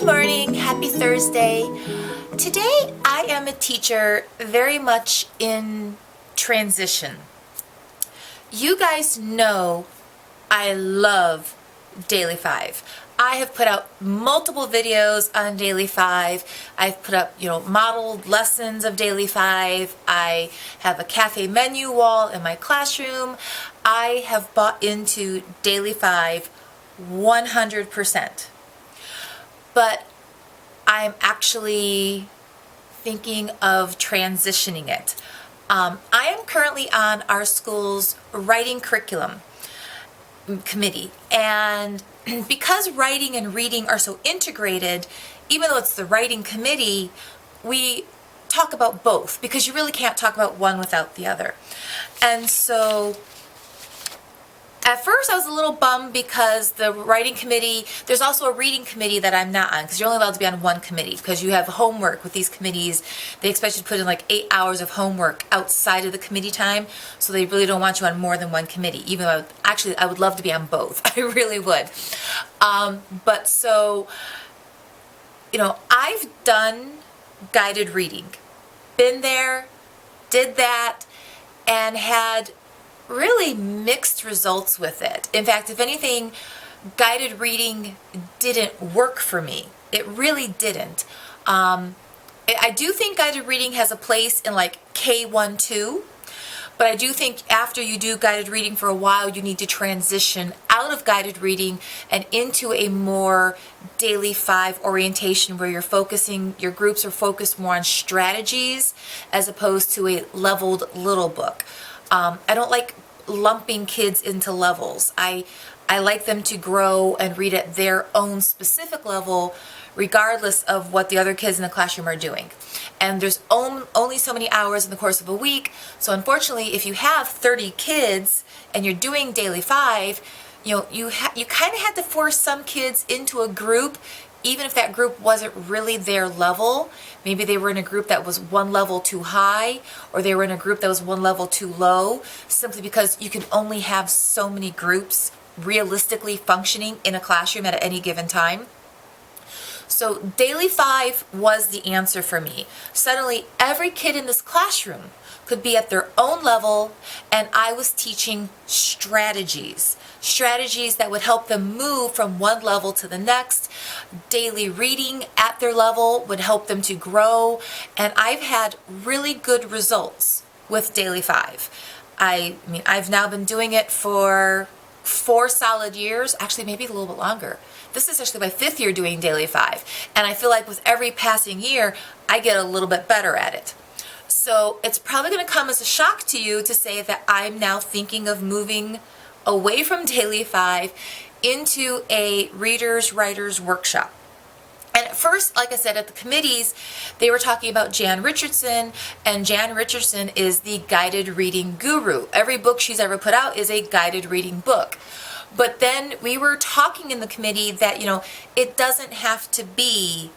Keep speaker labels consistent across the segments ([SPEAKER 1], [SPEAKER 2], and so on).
[SPEAKER 1] Good morning, happy Thursday. Today I am a teacher very much in transition. You guys know I love Daily 5. I have put out multiple videos on Daily 5. I've put up, modeled lessons of Daily 5. I have a cafe menu wall in my classroom. I have bought into Daily 5 100%. But I'm actually thinking of transitioning it. I am currently on our school's writing curriculum committee, and because writing and reading are so integrated, even though it's the writing committee, we talk about both because you really can't talk about one without the other. And so at first I was a little bummed because the writing committee, there's also a reading committee that I'm not on because you're only allowed to be on one committee because you have homework with these committees. They expect you to put in like 8 hours of homework outside of the committee time, so they really don't want you on more than one committee, even though I would love to be on both. I really would. But so, I've done guided reading, been there, did that, and had really mixed results with it. In fact, if anything, guided reading didn't work for me. It really didn't. I do think guided reading has a place in like K1, 2, but I do think after you do guided reading for a while, you need to transition out of guided reading and into a more Daily 5 orientation where your groups are focused more on strategies as opposed to a leveled little book. I don't like lumping kids into levels. I like them to grow and read at their own specific level, regardless of what the other kids in the classroom are doing. And there's only so many hours in the course of a week, so unfortunately, if you have 30 kids and you're doing Daily 5, you kind of had to force some kids into a group, even if that group wasn't really their level. Maybe they were in a group that was one level too high, or they were in a group that was one level too low, simply because you can only have so many groups realistically functioning in a classroom at any given time. So Daily 5 was the answer for me. Suddenly, every kid in this classroom could be at their own level, and I was teaching strategies that would help them move from one level to the next. Daily reading at their level would help them to grow, and I've had really good results with Daily 5. I've now been doing it for 4 solid years, actually maybe a little bit longer. This is actually my 5th year doing Daily 5, and I feel like with every passing year, I get a little bit better at it. So it's probably going to come as a shock to you to say that I'm now thinking of moving away from Daily 5 into a writers workshop. And at first, like I said, at the committees, they were talking about Jan Richardson, and Jan Richardson is the guided reading guru. Every book she's ever put out is a guided reading book. But then we were talking in the committee that, it doesn't have to be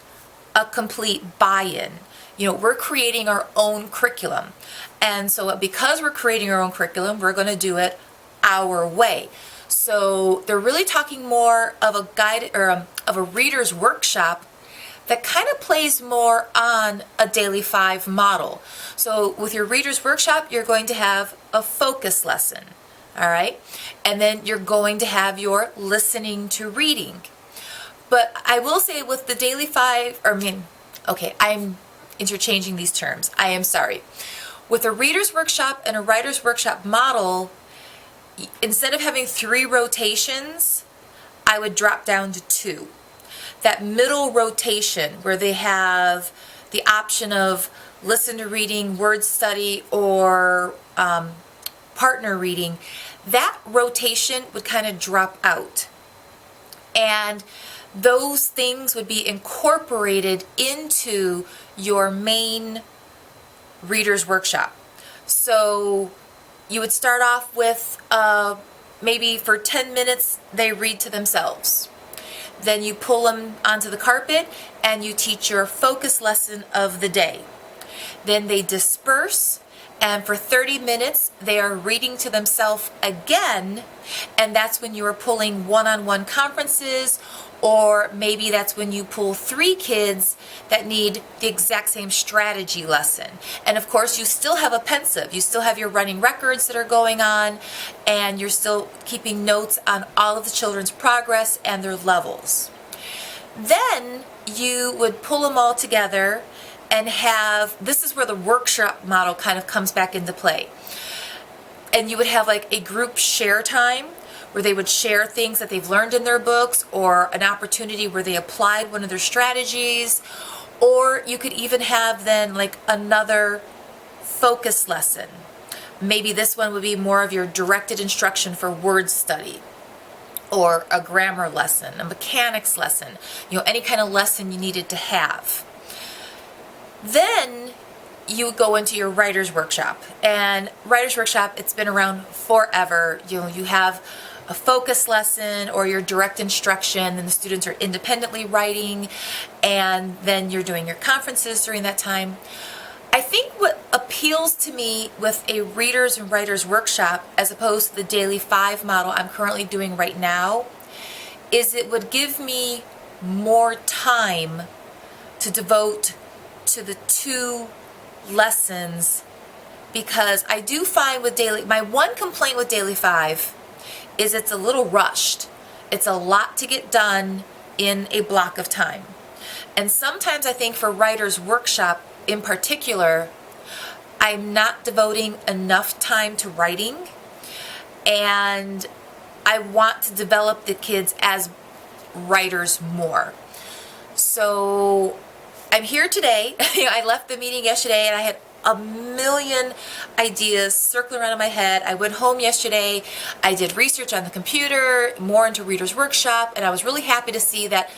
[SPEAKER 1] a complete buy-in. We're creating our own curriculum. And so because we're creating our own curriculum, we're going to do it our way. So they're really talking more of a guide or of a reader's workshop that kind of plays more on a Daily 5 model. So with your reader's workshop, you're going to have a focus lesson, all right? And then you're going to have your listening to reading. But I will say with the Daily 5, I'm interchanging these terms. I am sorry. With a reader's workshop and a writer's workshop model, instead of having 3 rotations, I would drop down to 2. That middle rotation where they have the option of listen to reading, word study, or partner reading, that rotation would kind of drop out. And those things would be incorporated into your main reader's workshop. So you would start off with maybe for 10 minutes they read to themselves. Then you pull them onto the carpet and you teach your focus lesson of the day. Then they disperse And for 30 minutes, they are reading to themselves again. And that's when you are pulling one-on-one conferences, or maybe that's when you pull 3 kids that need the exact same strategy lesson. And of course, you still have a pensive. You still have your running records that are going on, and you're still keeping notes on all of the children's progress and their levels. Then you would pull them all together and have, this is where the workshop model kind of comes back into play. And you would have like a group share time where they would share things that they've learned in their books, or an opportunity where they applied one of their strategies, or you could even have then like another focus lesson. Maybe this one would be more of your directed instruction for word study, or a grammar lesson, a mechanics lesson, any kind of lesson you needed to have. Then you go into your writer's workshop. And writer's workshop, it's been around forever. You have a focus lesson or your direct instruction, and the students are independently writing, and then you're doing your conferences during that time. I think what appeals to me with a readers and writers workshop, as opposed to the daily 5 model I'm currently doing right now, is it would give me more time to devote to the 2 lessons, because I do find with daily, my one complaint with daily 5 is it's a little rushed. It's a lot to get done in a block of time. And sometimes I think for writers workshop in particular, I'm not devoting enough time to writing, and I want to develop the kids as writers more. So I'm here today. I left the meeting yesterday and I had a million ideas circling around in my head. I went home yesterday. I did research on the computer, more into Reader's Workshop, and I was really happy to see that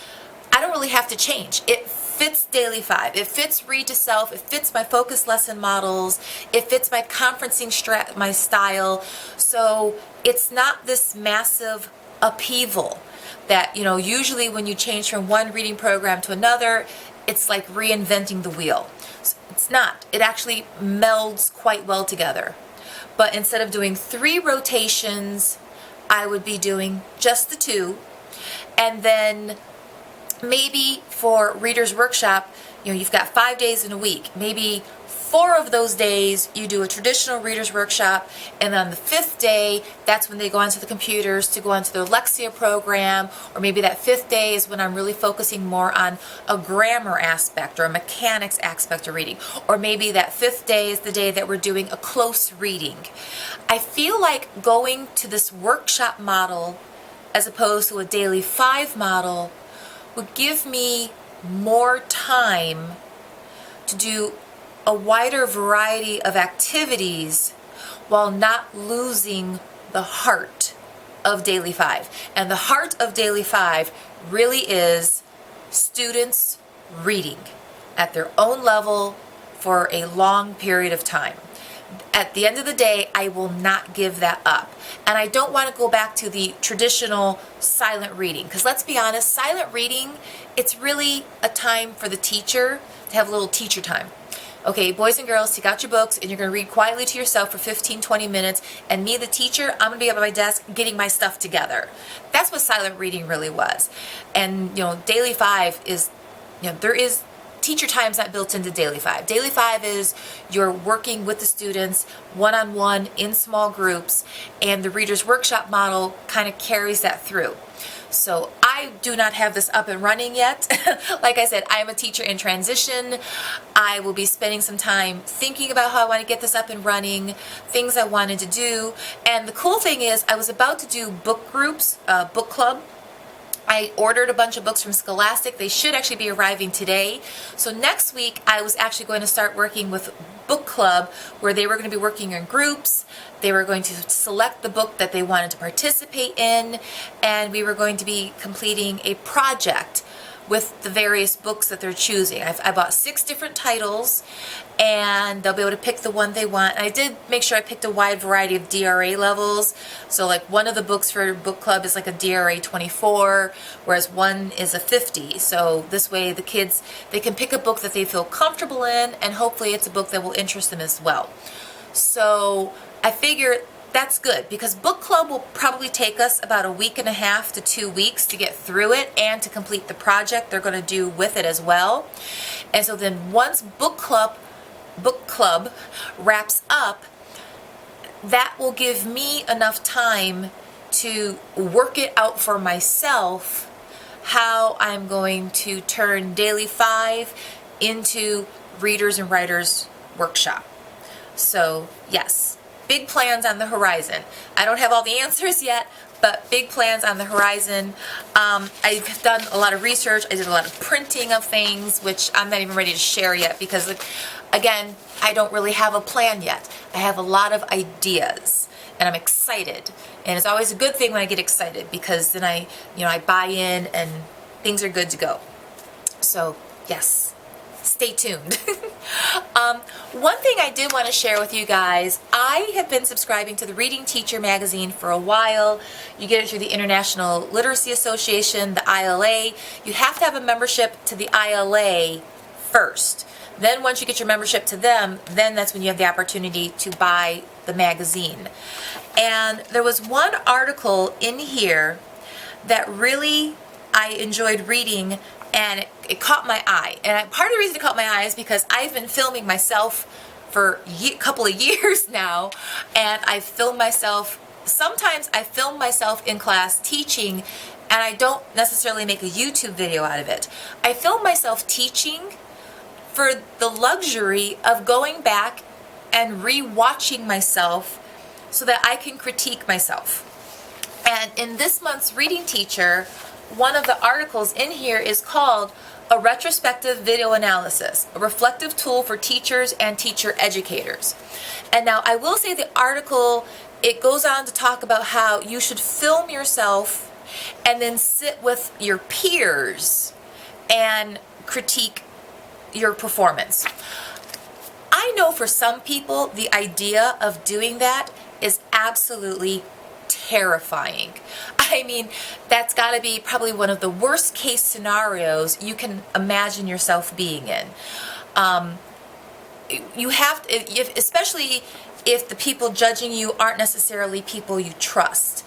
[SPEAKER 1] I don't really have to change. It fits daily 5. It fits read to self. It fits my focus lesson models. It fits my conferencing my style. So it's not this massive upheaval that, usually when you change from one reading program to another, it's like reinventing the wheel. So it's not. It actually melds quite well together. But instead of doing 3 rotations, I would be doing just the 2. And then maybe for Reader's Workshop, you've got 5 days in a week. Maybe 4 of those days you do a traditional Reader's Workshop, and then on the 5th day, that's when they go onto the computers to go onto their Lexia program, or maybe that 5th day is when I'm really focusing more on a grammar aspect or a mechanics aspect of reading, or maybe that 5th day is the day that we're doing a close reading. I feel like going to this workshop model as opposed to a daily 5 model would give me more time to do a wider variety of activities while not losing the heart of daily 5. And the heart of daily 5 really is students reading at their own level for a long period of time. At the end of the day, I will not give that up. And I don't want to go back to the traditional silent reading, because let's be honest, silent reading, it's really a time for the teacher to have a little teacher time. Okay, boys and girls, take out your books and you're going to read quietly to yourself for 15, 20 minutes, and me, the teacher, I'm going to be up at my desk getting my stuff together. That's what silent reading really was. And, daily 5 is, there is teacher time is not built into daily 5. Daily 5 is you're working with the students one-on-one in small groups, and the Reader's Workshop model kind of carries that through. So I do not have this up and running yet. Like I said, I'm a teacher in transition. I will be spending some time thinking about how I want to get this up and running, things I wanted to do. And the cool thing is I was about to do book groups, book club. I ordered a bunch of books from Scholastic. They should actually be arriving today. So next week, I was actually going to start working with book club, where they were going to be working in groups. They were going to select the book that they wanted to participate in, and we were going to be completing a project with the various books that they're choosing. I bought 6 different titles, and they'll be able to pick the one they want. And I did make sure I picked a wide variety of DRA levels. So like one of the books for book club is like a DRA 24, whereas one is a 50. So this way the kids, they can pick a book that they feel comfortable in, and hopefully it's a book that will interest them as well. So I figure that's good, because book club will probably take us about a week and a half to 2 weeks to get through it and to complete the project they're going to do with it as well. And so then once book club wraps up, that will give me enough time to work it out for myself how I'm going to turn Daily 5 into Readers and Writers Workshop. So yes, big plans on the horizon. I don't have all the answers yet, but big plans on the horizon. I've done a lot of research. I did a lot of printing of things, which I'm not even ready to share yet because, again, I don't really have a plan yet. I have a lot of ideas, and I'm excited. And it's always a good thing when I get excited, because then I buy in and things are good to go. So yes, stay tuned. One thing I did want to share with you guys, I have been subscribing to the Reading Teacher magazine for a while. You get it through the International Literacy Association, the ILA. You have to have a membership to the ILA first. Then once you get your membership to them, then that's when you have the opportunity to buy the magazine. And there was one article in here that really I enjoyed reading, and it caught my eye. And part of the reason it caught my eye is because I've been filming myself for a couple of years now, and I film myself, sometimes I film myself in class teaching, and I don't necessarily make a YouTube video out of it. I film myself teaching for the luxury of going back and re-watching myself so that I can critique myself. And in this month's Reading Teacher, one of the articles in here is called A Retrospective Video Analysis, a reflective tool for teachers and teacher educators. And now I will say the article, it goes on to talk about how you should film yourself and then sit with your peers and critique your performance. I know for some people the idea of doing that is absolutely terrifying. I mean, that's got to be probably one of the worst case scenarios you can imagine yourself being in. You have to, especially if the people judging you aren't necessarily people you trust.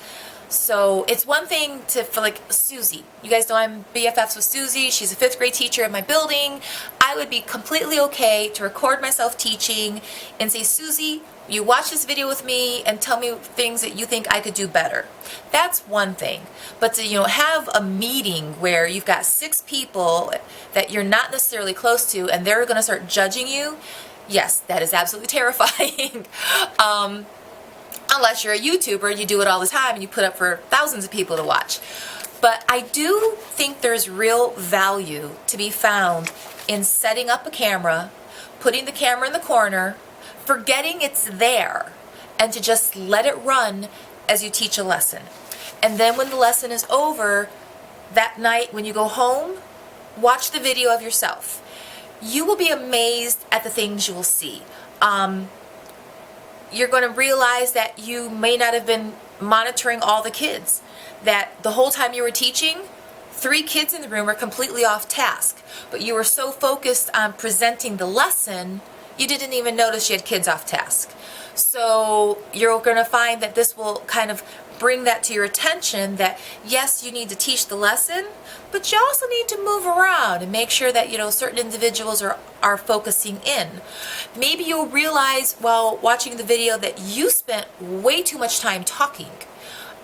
[SPEAKER 1] So it's one thing for like Susie. You guys know I'm BFFs with Susie. She's a 5th grade teacher in my building. I would be completely okay to record myself teaching and say, Susie, you watch this video with me and tell me things that you think I could do better. That's one thing. But to have a meeting where you've got 6 people that you're not necessarily close to and they're going to start judging you, yes, that is absolutely terrifying. Unless you're a YouTuber and you do it all the time and you put up for thousands of people to watch. But I do think there's real value to be found in setting up a camera, putting the camera in the corner, forgetting it's there, and to just let it run as you teach a lesson. And then when the lesson is over, that night when you go home, watch the video of yourself. You will be amazed at the things you will see. You're going to realize that you may not have been monitoring all the kids, that the whole time you were teaching, 3 kids in the room were completely off task, but you were so focused on presenting the lesson, you didn't even notice you had kids off task. So you're going to find that this will kind of bring that to your attention, that yes, you need to teach the lesson, but you also need to move around and make sure that certain individuals are focusing in. Maybe you'll realize while watching the video that you spent way too much time talking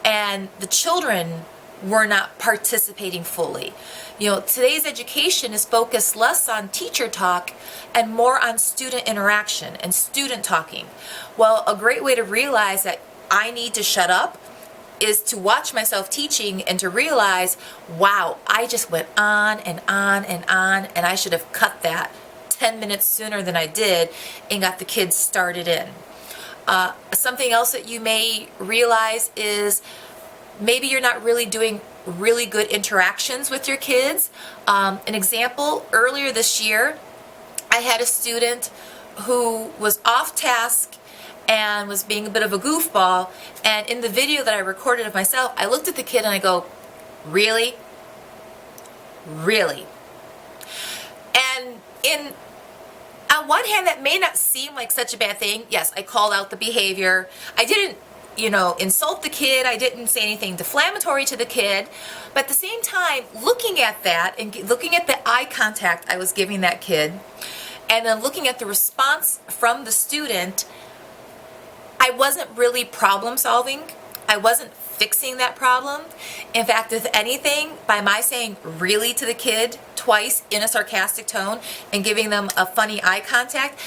[SPEAKER 1] and the children were not participating fully. Today's education is focused less on teacher talk and more on student interaction and student talking. Well, a great way to realize that I need to shut up is to watch myself teaching and to realize, wow, I just went on and on and on, and I should have cut that 10 minutes sooner than I did and got the kids started in. Something else that you may realize is maybe you're not really doing really good interactions with your kids. An example, earlier this year, I had a student who was off task and was being a bit of a goofball, and in the video that I recorded of myself, I looked at the kid and I go, really? Really? And on one hand, that may not seem like such a bad thing. Yes, I called out the behavior. I didn't, insult the kid. I didn't say anything defamatory to the kid. But at the same time, looking at that and looking at the eye contact I was giving that kid, and then looking at the response from the student, I wasn't really problem solving. I wasn't fixing that problem. In fact, if anything, by my saying really to the kid twice in a sarcastic tone and giving them a funny eye contact,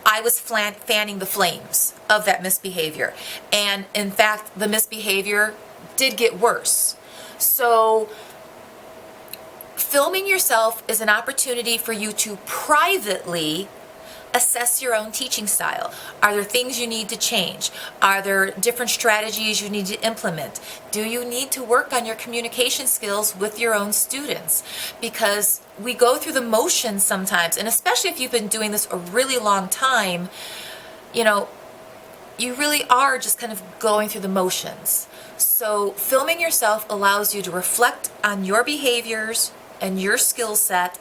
[SPEAKER 1] I was fanning the flames of that misbehavior. And in fact, the misbehavior did get worse. So filming yourself is an opportunity for you to privately assess your own teaching style. Are there things you need to change? Are there different strategies you need to implement? Do you need to work on your communication skills with your own students? Because we go through the motions sometimes, and especially if you've been doing this a really long time, you really are just kind of going through the motions. So filming yourself allows you to reflect on your behaviors and your skill set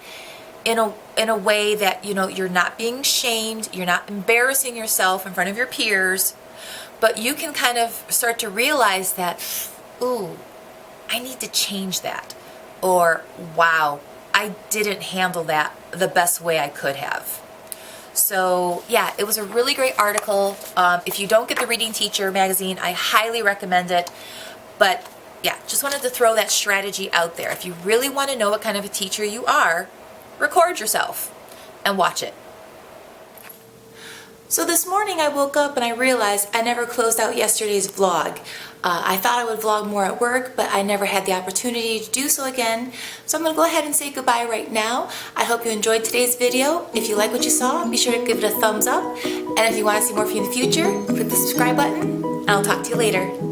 [SPEAKER 1] in a way that you're not being shamed, you're not embarrassing yourself in front of your peers, but you can kind of start to realize that, ooh, I need to change that, or wow, I didn't handle that the best way I could have. So yeah, it was a really great article. If you don't get the Reading Teacher magazine, I highly recommend it. But yeah, just wanted to throw that strategy out there. If you really want to know what kind of a teacher you are, record yourself and watch it. So this morning I woke up and I realized I never closed out yesterday's vlog. I thought I would vlog more at work, but I never had the opportunity to do so again. So I'm going to go ahead and say goodbye right now. I hope you enjoyed today's video. If you like what you saw, be sure to give it a thumbs up. And if you want to see more from me in the future, click the subscribe button, and I'll talk to you later.